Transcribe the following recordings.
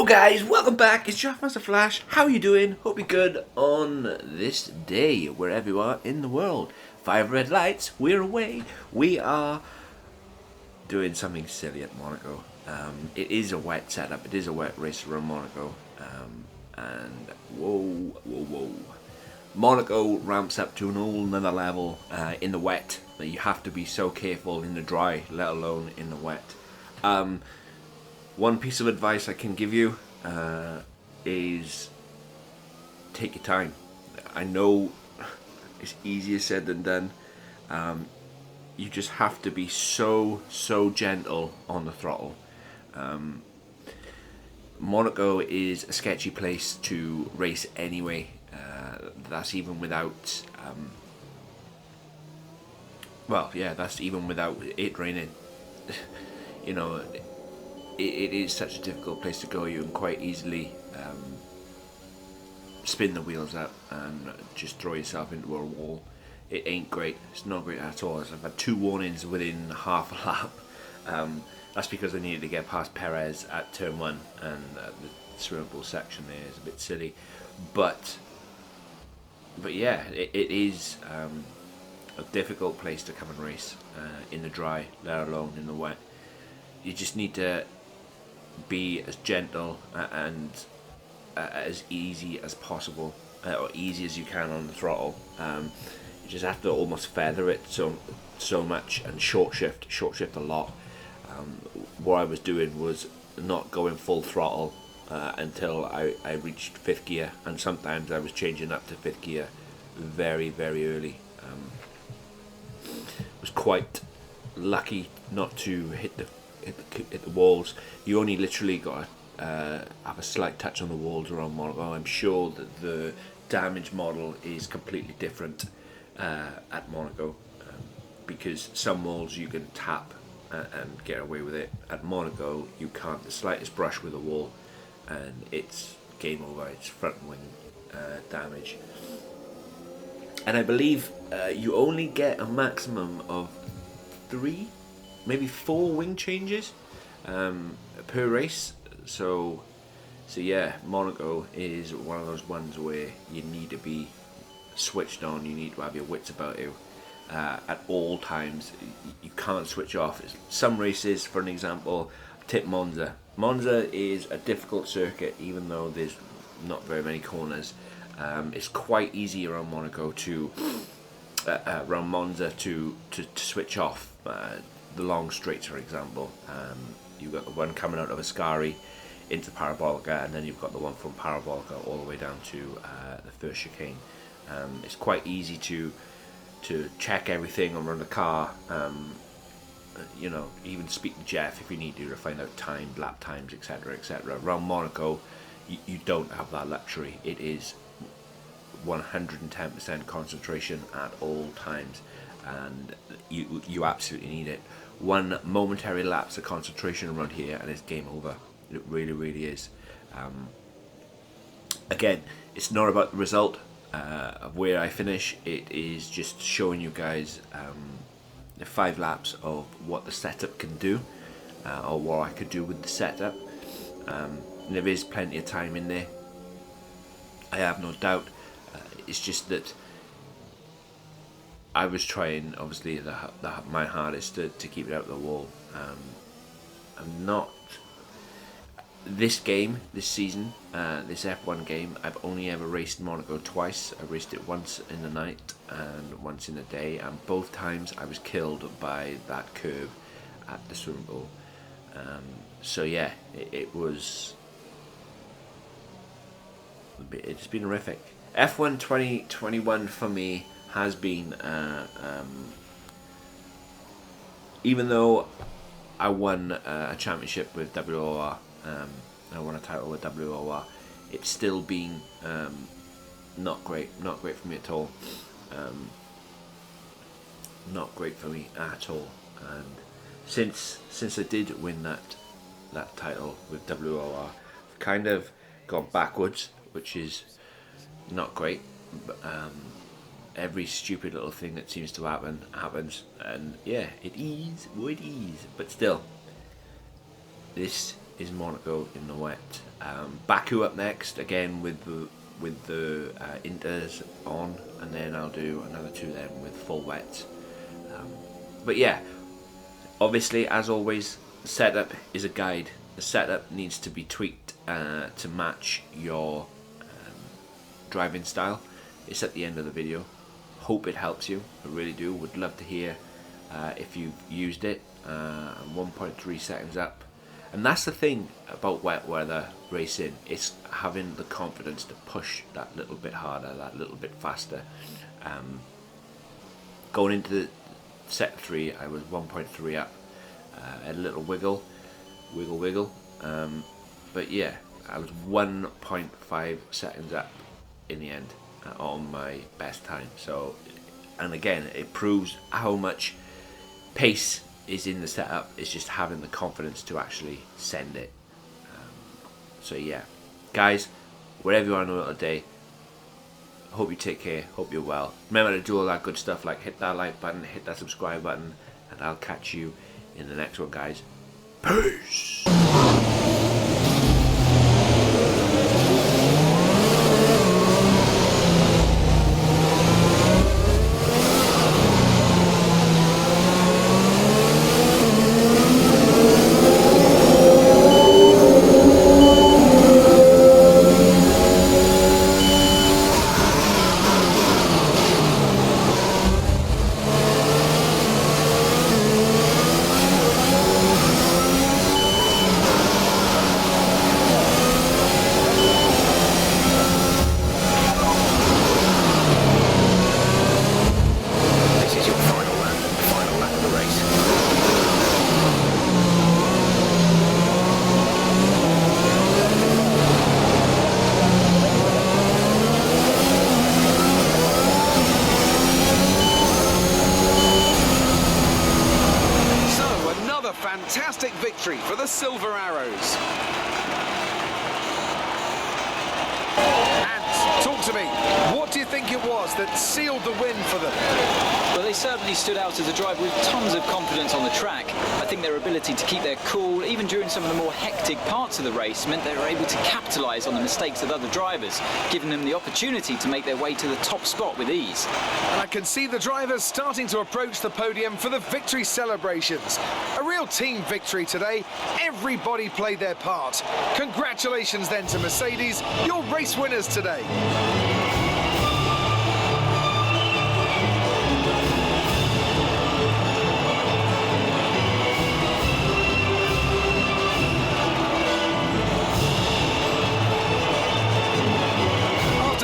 Hello guys, welcome back. It's Master Flash. How are you doing? Hope you're good on this day, wherever you are in the world. 5 red lights, we're away. We are doing something silly at Monaco. It is a wet setup. It is a wet race around Monaco. And whoa. Monaco ramps up to an whole nother level in the wet. You have to be so careful in the dry, let alone in the wet. One piece of advice I can give you is take your time. I know it's easier said than done. You just have to be so gentle on the throttle. Monaco is a sketchy place to race anyway. That's even without that's even without it raining. You know, it is such a difficult place to go. You can quite easily spin the wheels up and just throw yourself into a wall. It ain't great. It's not great at all. I've had 2 warnings within half a lap. That's because I needed to get past Perez at turn 1, and the swimming pool section there is a bit silly. But yeah, it is a difficult place to come and race in the dry, let alone in the wet. You just need to be as gentle and as easy as possible, or easy as you can on the throttle. You just have to almost feather it so much and short shift a lot. What I was doing was not going full throttle until I reached 5th gear, and sometimes I was changing up to 5th gear very early. Was quite lucky not to hit the walls. You only literally got to have a slight touch on the walls around Monaco. I'm sure that the damage model is completely different at Monaco, because some walls you can tap and get away with it. At Monaco you can't. The slightest brush with a wall and it's game over. It's front wing damage. And I believe you only get a maximum of 3, maybe 4 wing changes per race. So yeah, Monaco is one of those ones where you need to be switched on. You need to have your wits about you at all times. You can't switch off. Some races, for an example, tip Monza. Monza is a difficult circuit, even though there's not very many corners. It's quite easy around Monaco to around Monza to switch off the long straights, for example. You've got the one coming out of Ascari into Parabolica, and then you've got the one from Parabolica all the way down to the first chicane. It's quite easy to check everything around the car. You know, even speak to Jeff if you need to find out time, lap times, etc. Around Monaco, you don't have that luxury. It is 110% concentration at all times, and you absolutely need it. One momentary lapse of concentration around here and it's game over. It really is. Again, it's not about the result of where I finish. It is just showing you guys the 5 laps of what the setup can do, or what I could do with the setup. There is plenty of time in there, I have no doubt. It's just that I was trying, obviously, my hardest to keep it out of the wall. I'm not. This season, this F1 game, I've only ever raced Monaco twice. I raced it once in the night and once in the day, and both times I was killed by that curb at the swimming pool. So yeah, it was. It's been horrific. F1 2021 for me has been, even though I won a championship with WOR, I won a title with WOR, it's still been not great for me at all. Not great for me at all. And since I did win that title with WOR, I've kind of gone backwards, which is not great. But, every stupid little thing that seems to happen happens, and yeah, it is what it is. But still, this is Monaco in the wet. Baku up next, again with the inters on, and then I'll do another 2 then with full wets. But yeah, obviously, as always, the setup is a guide. The setup needs to be tweaked to match your driving style. It's at the end of the video. Hope it helps you. I really do. Would love to hear if you've used it. 1.3 seconds up. And that's the thing about wet weather racing. It's having the confidence to push that little bit harder, that little bit faster. Going into the set 3, I was 1.3 up. A little wiggle. But yeah, I was 1.5 seconds up in the end on my best time. So, and again, it proves how much pace is in the setup. It's just having the confidence to actually send it. So yeah, guys, wherever you are in the world today, hope you take care, hope you're well. Remember to do all that good stuff, like hit that like button, hit that subscribe button, and I'll catch you in the next one, guys. Peace. Fantastic victory for the Silver Arrows. And talk to me, what do you think it was that sealed the win for them? Well, they certainly stood out as a driver with tons of confidence on the track. I think their ability to keep their cool, even during some of the more hectic parts of the race, meant they were able to capitalise on the mistakes of other drivers, giving them the opportunity to make their way to the top spot with ease. And I can see the drivers starting to approach the podium for the victory celebrations. A real team victory today. Everybody played their part. Congratulations then to Mercedes, your race winners today.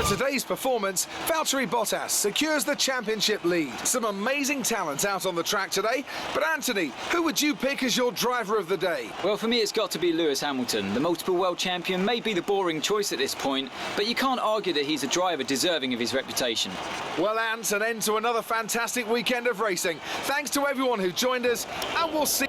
Today's performance, Valtteri Bottas secures the championship lead. Some amazing talent out on the track today. But Anthony, who would you pick as your driver of the day? Well, for me, it's got to be Lewis Hamilton. The multiple world champion may be the boring choice at this point, but you can't argue that he's a driver deserving of his reputation. Well, Ant, an end to another fantastic weekend of racing. Thanks to everyone who joined us, and we'll see